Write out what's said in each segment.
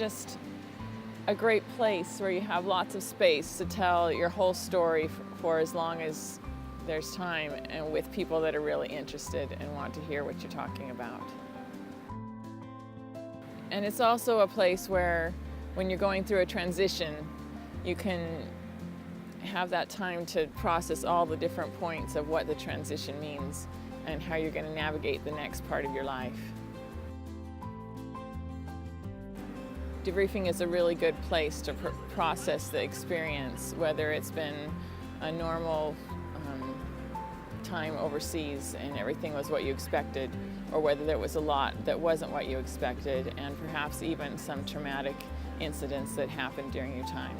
just a great place where you have lots of space to tell your whole story for as long as there's time, and with people that are really interested and want to hear what you're talking about. And it's also a place where when you're going through a transition, you can have that time to process all the different points of what the transition means and how you're going to navigate the next part of your life. Debriefing is a really good place to process the experience, whether it's been a normal time overseas and everything was what you expected, or whether there was a lot that wasn't what you expected, and perhaps even some traumatic incidents that happened during your time.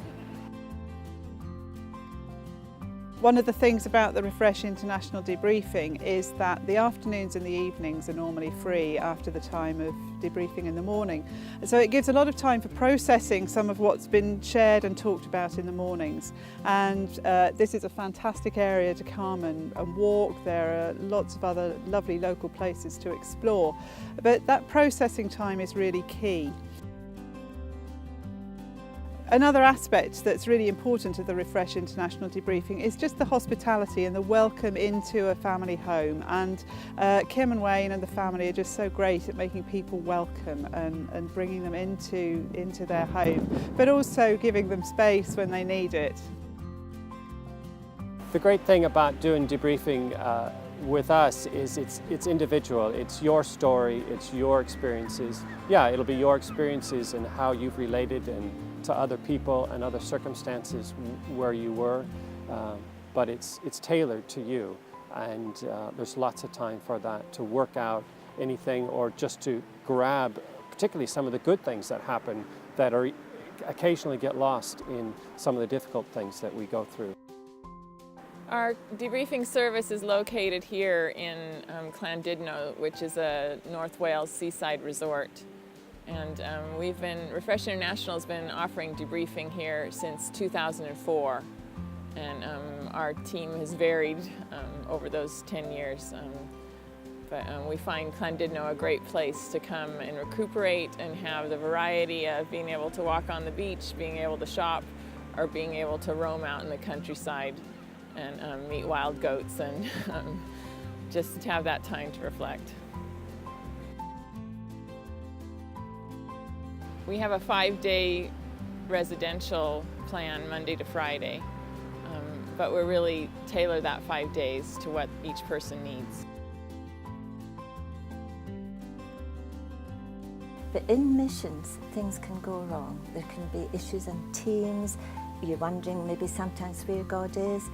One of the things about the Refresh International debriefing is that the afternoons and the evenings are normally free after the time of debriefing in the morning. And so it gives a lot of time for processing some of what's been shared and talked about in the mornings. And this is a fantastic area to come and walk. There are lots of other lovely local places to explore. But that processing time is really key. Another aspect that's really important of the Refresh International debriefing is just the hospitality and the welcome into a family home. And Kim and Wayne and the family are just so great at making people welcome and bringing them into their home, but also giving them space when they need it. The great thing about doing debriefing with us is it's individual. It's your story, it's your experiences. Yeah, it'll be your experiences and how you've related and to other people and other circumstances where you were, but it's tailored to you, and there's lots of time for that, to work out anything or just to grab particularly some of the good things that happen that are occasionally get lost in some of the difficult things that we go through. Our debriefing service is located here in Llandudno, which is a North Wales seaside resort. And Refresh International has been offering debriefing here since 2004. And our team has varied over those 10 years. But we find Llandudno a great place to come and recuperate and have the variety of being able to walk on the beach, being able to shop, or being able to roam out in the countryside and meet wild goats and just have that time to reflect. We have a 5-day residential plan, Monday to Friday, but we really tailor that 5 days to what each person needs. But in missions, things can go wrong. There can be issues in teams. You're wondering maybe sometimes where God is,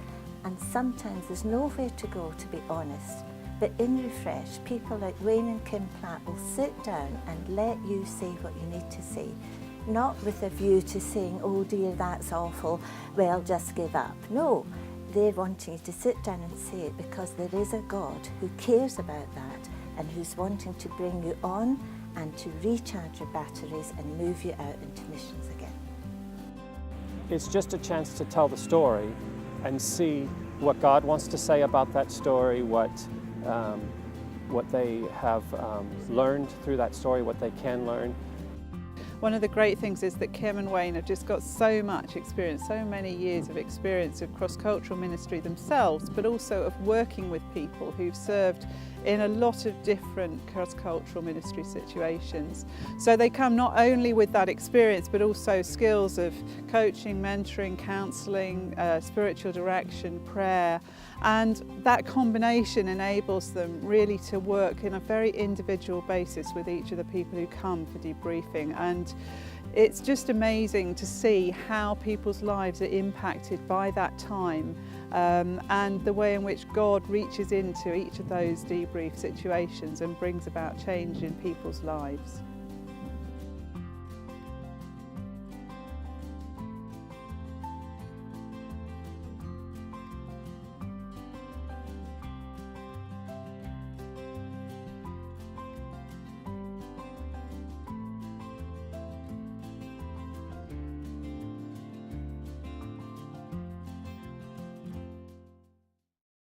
and sometimes there's nowhere to go, to be honest. But in Refresh, people like Wayne and Kim Platt will sit down and let you say what you need to say. Not with a view to saying, oh dear, that's awful, well, just give up. No, they're wanting you to sit down and say it because there is a God who cares about that and who's wanting to bring you on and to recharge your batteries and move you out into missions again. It's just a chance to tell the story and see what God wants to say about that story, what they have learned through that story, what they can learn. One of the great things is that Kim and Wayne have just got so much experience, so many years of experience of cross-cultural ministry themselves, but also of working with people who've served in a lot of different cross-cultural ministry situations. So they come not only with that experience, but also skills of coaching, mentoring, counselling, spiritual direction, prayer, and that combination enables them really to work in a very individual basis with each of the people who come for debriefing. And it's just amazing to see how people's lives are impacted by that time and the way in which God reaches into each of those debrief situations and brings about change in people's lives.